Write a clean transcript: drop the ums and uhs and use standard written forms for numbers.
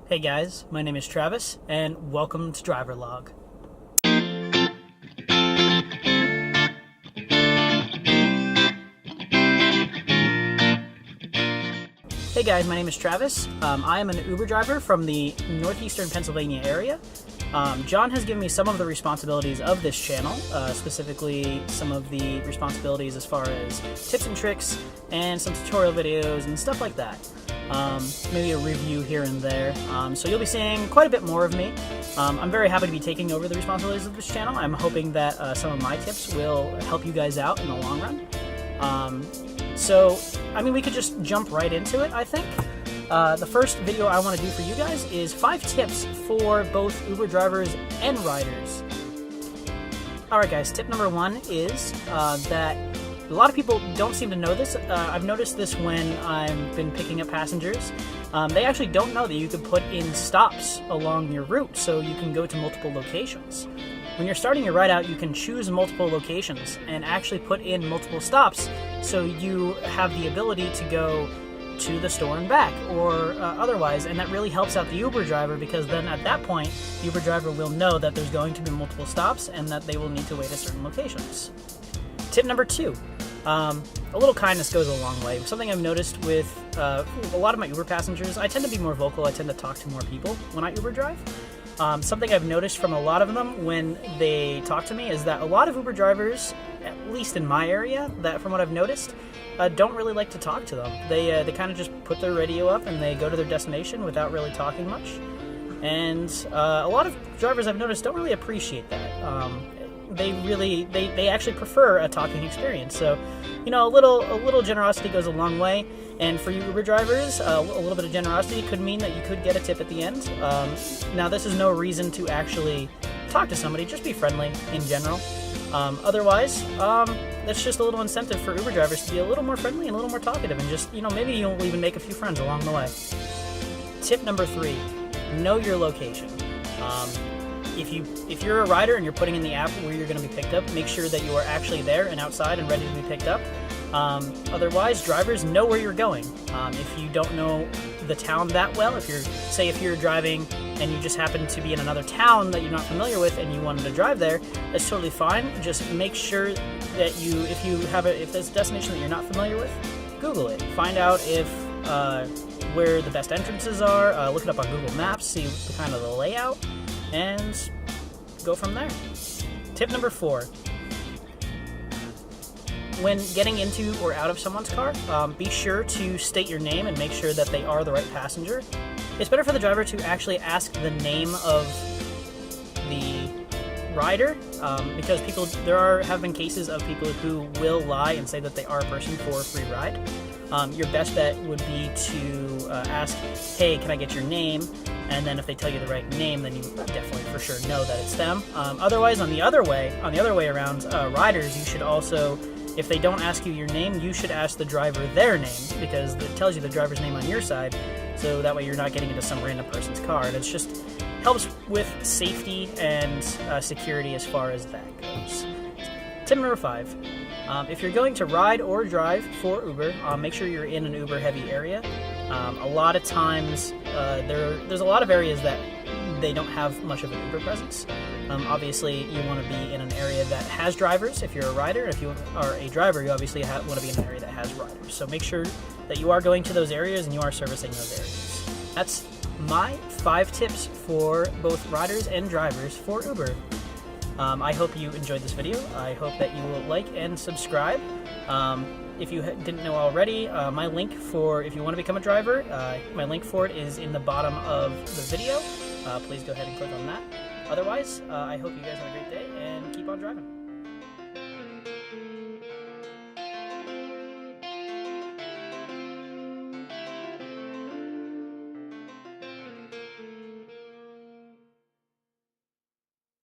Hey guys, my name is Travis, and welcome to Driver Log. Hey guys, my name is Travis. I am an Uber driver from the northeastern Pennsylvania area. John has given me some of the responsibilities of this channel, specifically some of the responsibilities as far as tips and tricks and some tutorial videos and stuff like that. Maybe a review here and there. So you'll be seeing quite a bit more of me. I'm very happy to be taking over the responsibilities of this channel. I'm hoping that some of my tips will help you guys out in the long run. So, we could just jump right into it, I think. The first video I want to do for you guys is 5 tips for both Uber drivers and riders. Alright guys, tip number 1 is that a lot of people don't seem to know this. I've noticed this when I've been picking up passengers. They actually don't know that you could put in stops along your route so you can go to multiple locations. When you're starting your ride out, you can choose multiple locations and actually put in multiple stops so you have the ability to go to the store and back or otherwise, and that really helps out the Uber driver because then at that point the Uber driver will know that there's going to be multiple stops and that they will need to wait at certain locations. Tip number 2, a little kindness goes a long way. Something I've noticed with a lot of my Uber passengers, I tend to be more vocal, I tend to talk to more people when I Uber drive. Something I've noticed from a lot of them when they talk to me is that a lot of Uber drivers, at least in my area, that from what I've noticed, don't really like to talk to them. They kind of just put their radio up and they go to their destination without really talking much. And a lot of drivers I've noticed don't really appreciate that. They actually prefer a talking experience. So, a little generosity goes a long way. And for you Uber drivers, a little bit of generosity could mean that you could get a tip at the end. Now, this is no reason to actually talk to somebody. Just be friendly in general. Otherwise, that's just a little incentive for Uber drivers to be a little more friendly and a little more talkative, and just, maybe you'll even make a few friends along the way. Tip number 3, know your location. If you're a rider and you're putting in the app where you're going to be picked up, make sure that you are actually there and outside and ready to be picked up. Otherwise, drivers know where you're going. If you don't know the town that well, if you're driving and you just happen to be in another town that you're not familiar with and you wanted to drive there, that's totally fine. Just make sure that if there's a destination that you're not familiar with, Google it. Find out where the best entrances are. Look it up on Google Maps, see the layout, and go from there. Tip number 4. When getting into or out of someone's car, be sure to state your name and make sure that they are the right passenger. It's better for the driver to actually ask the name of the rider because there have been cases of people who will lie and say that they are a person for a free ride. Your best bet would be to ask, hey, can I get your name? And then if they tell you the right name, then you definitely for sure know that it's them. Otherwise, on the other way around, riders, you should also, if they don't ask you your name, you should ask the driver their name because it tells you the driver's name on your side, so that way you're not getting into some random person's car. And it just helps with safety and security as far as that goes. Tip number 5. If you're going to ride or drive for Uber, make sure you're in an Uber-heavy area. A lot of times, there's a lot of areas that they don't have much of an Uber presence. Obviously, you want to be in an area that has drivers if you're a rider. If you are a driver, you obviously want to be in an area that has riders. So make sure that you are going to those areas and you are servicing those areas. That's my 5 tips for both riders and drivers for Uber. I hope you enjoyed this video. I hope that you will like and subscribe. If you didn't know already, my link for, if you want to become a driver, my link for it is in the bottom of the video. Please go ahead and click on that. Otherwise, I hope you guys have a great day and keep on driving.